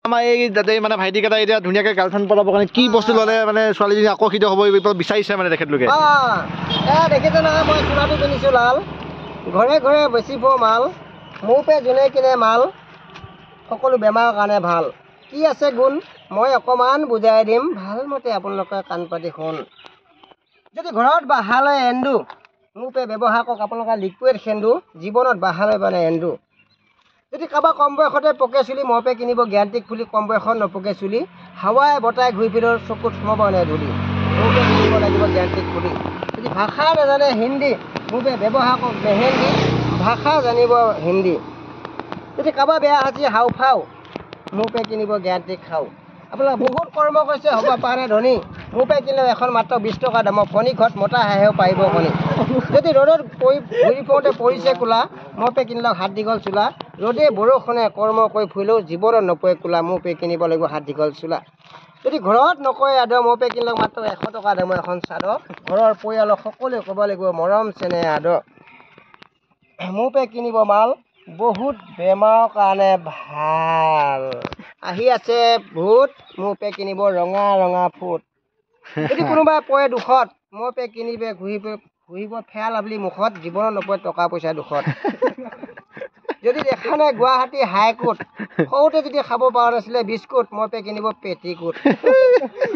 আমাৰ এই তাতে মানে ভাইটিকেইটা এতিয়া ধুনীয়াকৈ গাৰ্লফ্ৰেণ্ড পলাবৰ কাৰণে কি বস্তু ল'লে মানে ছোৱালীজনী আকৰ্ষিত হ'ব বিচাৰিছে মানে তেখেতলোকে দেখিছে নহয় মই চোলাটো কিনিছোঁ লাল ঘৰে ঘৰে বেচিব মাল মোৰ পে যোনে কিনে মাল সকলো বেমাৰৰ কাৰণে ভাল কি আছে গুণ মই অকণমান বুজাই দিম ভালমতে আপোনালোকে কাণ পাতি শুন যদি ঘৰত বাহালৈ এন্দু মোৰ পে ব্যৱহাৰ কৰক আপোনালোকে লিকুইড সেন্দু জীৱনত বাহালৈ মানে এন্দু যদি কাৰোবাৰ কম বয়সতে পকে চুলি মই পে কিনিব গেৰাণ্টিক ফুলি কম বয়সত নপকে চুলি হাৱাই বতাই ঘূৰি ফিৰৰ চকুত সোমাব নে ধূলি মোৰ পে কিনিব লাগিব গেৰাণ্টিক ফুলি যদি ভাষা নাজানে হিন্দী মোৰ পে ব্যৱহাৰ কৰক মেহেন্দি ভাষা জানিব হিন্দী যদি কাৰোবাৰ বেয়া সাঁচি হাওফাও মোৰ পে কিনিব গেৰাণ্টিক খাওঁ আপোনালোকে বহুত কৰ্ম কৰিছে হ'ব পাৰে ধনী মোৰ পে কিনিলেও এখন মাত্ৰ 20 টকা দামৰ ফণী ঘৰত মতা হাঁহেও পাৰিব কণী যদি ৰ'দত ঘূৰি ফুৰোঁতে পৰিছে কোলা মই পে কিনিলেও হাত দীঘল চোলা ৰ'দে বৰষুণে কৰ্ম কৰি ফুৰিলেও জীৱনত নপৰে কোলা মোৰ পে কিনিব লাগিব হাত দীঘল চোলা যদি ঘৰত নকয় আদৰ মোৰ পে কিনিলেও মাত্ৰ 100 টকা দামৰ এখন চাদৰ ঘৰৰ পৰিয়ালক সকলোৱে ক'ব লাগিব মৰম চেনেহ আদৰ মোৰ পে কিনিব মাল বহুত বেমাৰৰ কাৰণে ভাল আহি আছে ভূত মোৰ পে কিনিব ৰঙা ৰঙা ফুট যদি কোনোবাই পৰে দুখত মোৰ পে কিনিবে ঘূৰিব ফেয়া লাভলি মুখত জীৱনত নপৰে টকা পইচা দুখত যদি দেখা নাই গুৱাহাটী হাইকোৰ্ট সৰুতে যদি খাব পৰা নাছিলে বিস্কুট মই পে কিনিব পেটিকোট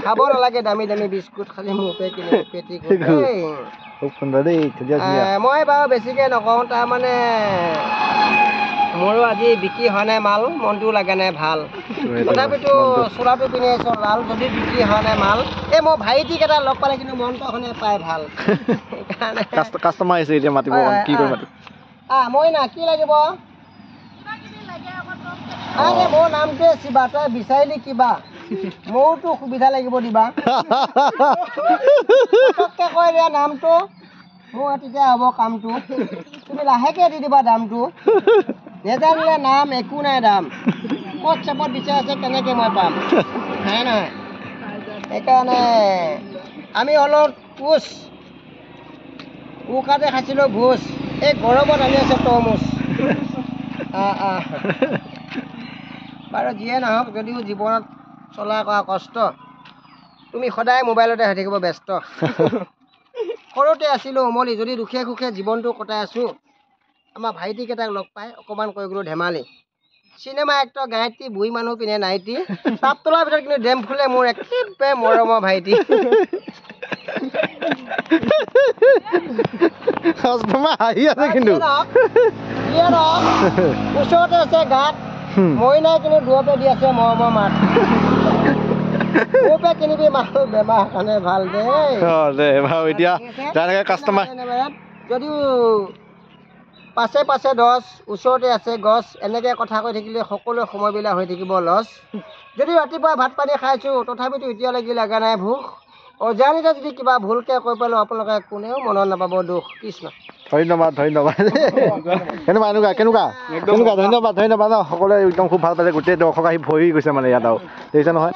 খাব নালাগে দামী দামী বিস্কুট খালি মোৰ পে কিনিব পেটিকোট মই বাৰু বেছিকৈ নকওঁ তাৰমানে মোৰো আজি বিক্ৰী হোৱা নাই মাল মনটোও লাগা নাই ভাল তথাপিতো চোলাটো পিন্ধি আহিছোঁ লাল যদি বিক্ৰী হোৱা নাই মাল এই মই ভাইটিকেইটা লগ পালে কিন্তু মনটো এখনে পাই ভাল সেইকাৰণে কাষ্টমাৰ আহিছে এতিয়া মাতিব কি কৰি মাতিব মই না কি লাগিব আৰে মোৰ নামটোৱে শিৱা তই বিচাৰিলি কিবা মোৰতো সুবিধা লাগিব দিবা পটককৈ কৈ দিয়া নামটো মোৰ তেতিয়া হ'ব কামটো তুমি লাহেকৈ দি দিবা দামটো নেজানিলে নাম একো নাই দাম ক'ত চেপত বিচাৰিছে কেনেকৈ মই পাম হয় নহয় সেইকাৰণে আমি অলপ কোচ উকাতে খাইছিলোঁ ভোজ এই গৰমত আনি আছে তৰমুজ বাৰু যিয়ে নহওক যদিও জীৱনত চলা কৰা কষ্ট তুমি সদায় মোবাইলতে হৈ থাকিব ব্যস্ত সৰুতে আছিলোঁ উমলি যদি দুখে সুখে জীৱনটো কটাই আছোঁ আমাৰ ভাইটিকেইটাক লগ পাই অকণমান কৈ গ'লোঁ ধেমালি চিনেমা এক্টৰ গায়ত্ৰী বুঢ়ী মানুহ পিন্ধে নাইটি তাত তোলাৰ ভিতৰত কিন্তু ডেম ফুলে মোৰ একেবাৰে মৰমৰ ভাইটি হাঁহি আছে কিন্তু ওচৰতে আছে গাত মই নাই কিন্তু দূৰতে দি আছে মৰমৰ মাত মোৰ পে কিনিবি মানুহ বেমাৰ কাৰণে ভাল দেই এতিয়া কাষ্টমাৰ যদিও পাছে পাছে 10 ওচৰতে আছে গছ এনেকৈ কথা কৈ থাকিলে সকলো সময়বিলাক হৈ থাকিব লছ যদি ৰাতিপুৱা ভাত পানী খাইছোঁ তথাপিতো এতিয়ালৈকে লগা নাই ভোক অজানিতে যদি কিবা ভুলকৈ কৈ পালোঁ আপোনালোকে কোনেও মনত নাপাব দুখ কৃষ্ণ ধন্যবাদ কেনেকুৱা ধন্যবাদ সকলোৱে একদম খুব ভাল পাইছে গোটেই দৰ্শক আহি ভৰি গৈছে মানে ইয়াত আৰু দেখিছে নহয়